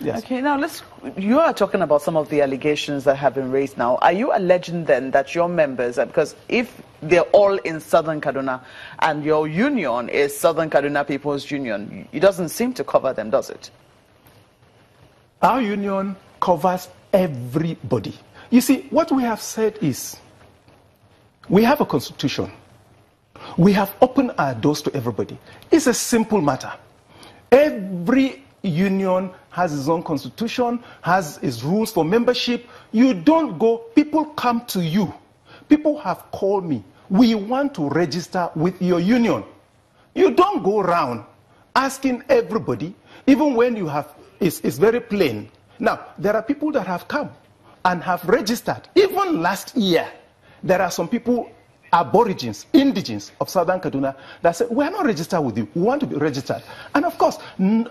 Yes. Okay, now you are talking about some of the allegations that have been raised now. Are you alleging then that your members, because if they're all in Southern Kaduna and your union is Southern Kaduna People's Union, it doesn't seem to cover them, does it? Our union covers everybody. You see, what we have said is, we have a constitution. We have opened our doors to everybody. It's a simple matter. Every union has its own constitution, has its rules for membership. You don't go, people come to you. People have called me. We want to register with your union. You don't go around asking everybody, even when you have, it's very plain. Now, there are people that have come and have registered. Even last year, there are some people, aborigines, indigents of Southern Kaduna, that said, we are not registered with you. We want to be registered. And of course,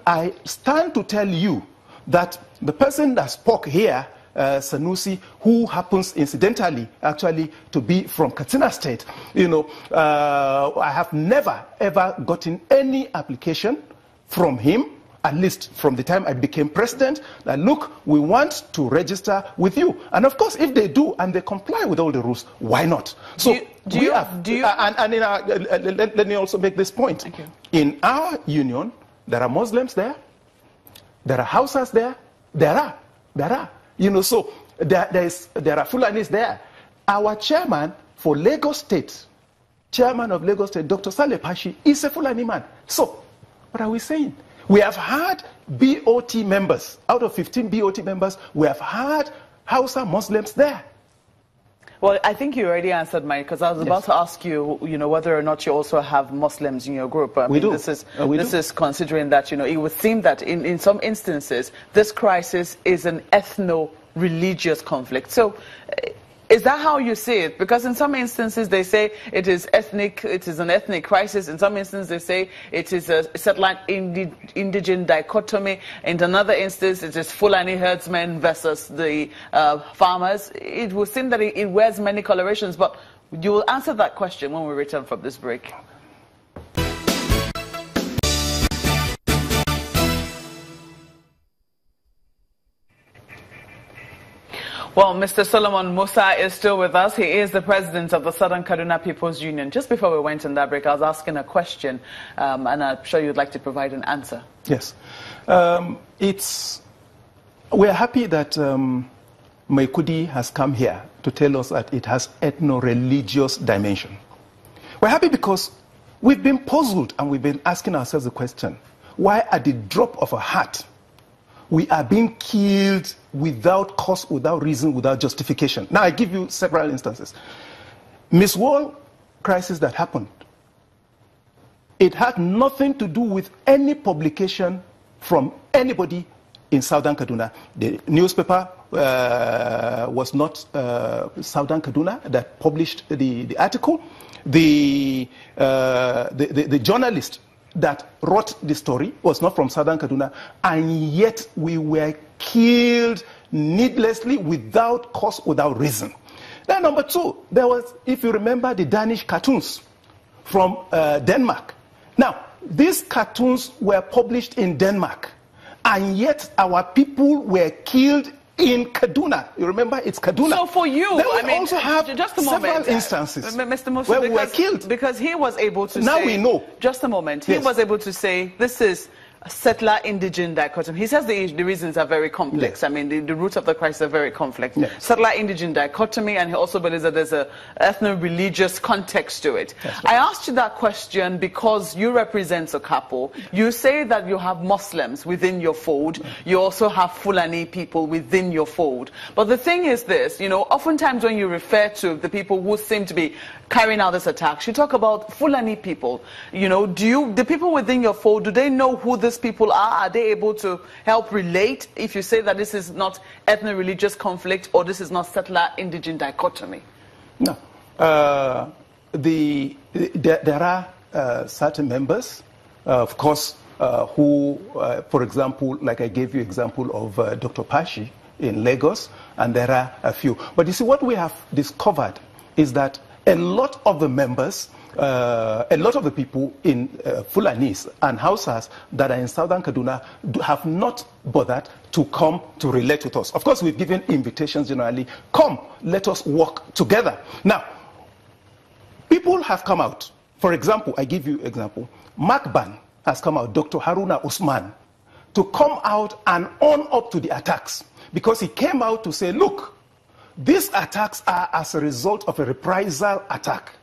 I stand to tell you that the person that spoke here, Sanusi, who happens incidentally actually to be from Katsina State, I have never ever gotten any application from him, at least from the time I became president, that look, we want to register with you. And of course, if they do and they comply with all the rules, why not? So let me also make this point. In our union, there are Muslims there, there are Hausas there, there are. So there are Fulanis there. Our chairman for Lagos State, chairman of Lagos State, Dr. Saleh Pashi, is a Fulani man. So, what are we saying? We have had BOT members, out of 15 BOT members, we have had Hausa Muslims there. Well, I think you already answered mine, because I was about to ask you, whether or not you also have Muslims in your group. I mean, this is considering that, it would seem that in some instances, this crisis is an ethno-religious conflict. So, is that how you see it? Because in some instances they say it is an ethnic crisis. In some instances they say it is a satellite indigene dichotomy. In another instance it is Fulani herdsmen versus the farmers. It would seem that it wears many colorations, but you will answer that question when we return from this break. Well, Mr. Solomon Musa is still with us. He is the president of the Southern Kaduna People's Union. Just before we went on that break, I was asking a question, and I'm sure you'd like to provide an answer. Yes. We're happy that Maikudi has come here to tell us that it has ethno-religious dimension. We're happy because we've been puzzled and we've been asking ourselves the question, why at the drop of a hat we are being killed without cause, without reason, without justification? Now, I give you several instances. Miss World crisis that happened, it had nothing to do with any publication from anybody in Southern Kaduna. The newspaper was not Southern Kaduna that published the article. The journalist that wrote the story was not from Southern Kaduna, and yet we were killed needlessly without cause, without reason. Then number two, there was, if you remember, the Danish cartoons from Denmark. Now, these cartoons were published in Denmark, and yet our people were killed in Kaduna. You remember, it's Kaduna. So for you, we also have just a moment, several instances Mr. Musa, where we were killed. Because he was able to now say... we know. Just a moment. He was able to say, this is a settler-indigene dichotomy. He says the reasons are very complex. Yes. I mean, the roots of the crisis are very complex. Yes. Settler-indigene dichotomy, and he also believes that there's an ethno-religious context to it. Right. I asked you that question because you represent Sokapo. You say that you have Muslims within your fold. You also have Fulani people within your fold. But the thing is this, oftentimes when you refer to the people who seem to be carrying out this attack, you talk about Fulani people. The people within your fold, do they know who these people are? Are they able to help relate if you say that this is not ethno-religious conflict or this is not settler-indigene dichotomy? No. There are certain members, of course, who, for example, like I gave you example of Dr. Pashi in Lagos, and there are a few. But you see, what we have discovered is that a lot of the members a lot of the people in Fulanis and Hausas that are in southern Kaduna have not bothered to come to relate with us. Of course, we've given invitations generally. Come, let us work together. Now, people have come out. For example, I give you an example. Makban has come out, Dr. Haruna Usman, to come out and own up to the attacks. Because he came out to say, look, these attacks are as a result of a reprisal attack.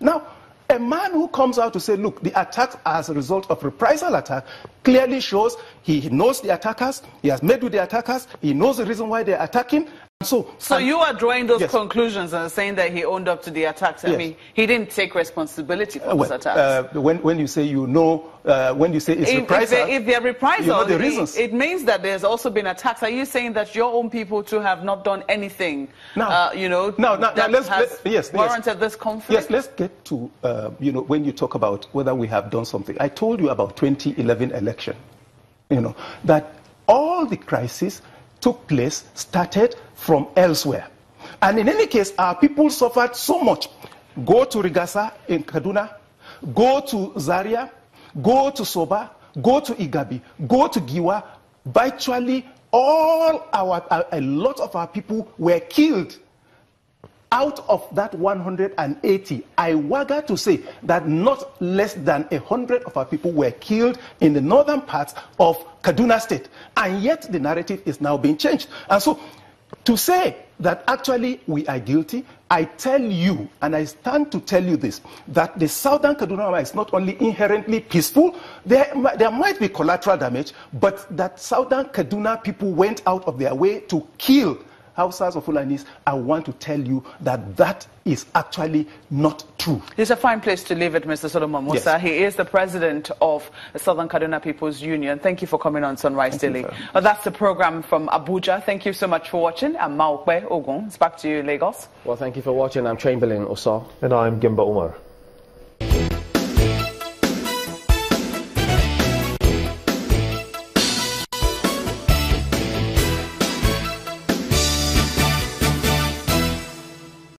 Now, a man who comes out to say, look, the attacks are as a result of reprisal attack clearly shows he knows the attackers, he has met with the attackers, he knows the reason why they're attacking. So you are drawing those conclusions and saying that he owned up to the attacks. I mean, he didn't take responsibility for those attacks. When you say when you say it's reprisal, if they're reprisal, you know the reasons. It means that there's also been attacks. Are you saying that your own people too have not done anything? Now, let's warranted this conflict. Yes, let's get to when you talk about whether we have done something. I told you about 2011 election. That all the crises took place, started from elsewhere. And in any case, our people suffered so much. Go to Rigasa in Kaduna, go to Zaria, go to Soba, go to Igabi, go to Giwa. Virtually a lot of our people were killed. Out of that 180, I wager to say that not less than 100 of our people were killed in the northern parts of Kaduna State. And yet the narrative is now being changed. And so to say that actually we are guilty, I tell you, and I stand to tell you this, that the southern Kaduna is not only inherently peaceful, there might be collateral damage, but that southern Kaduna people went out of their way to kill Hausas or Fulanis. I want to tell you that that is actually not true. It's a fine place to leave it, Mr. Solomon Musa. Yes. He is the president of the Southern Kaduna People's Union. Thank you for coming on Sunrise Daily. That's the program from Abuja. Thank you so much for watching. I'm Maokwe Ogun. It's back to you, Lagos. Well, thank you for watching. I'm Chamberlain Oso. And I'm Gimba Umar.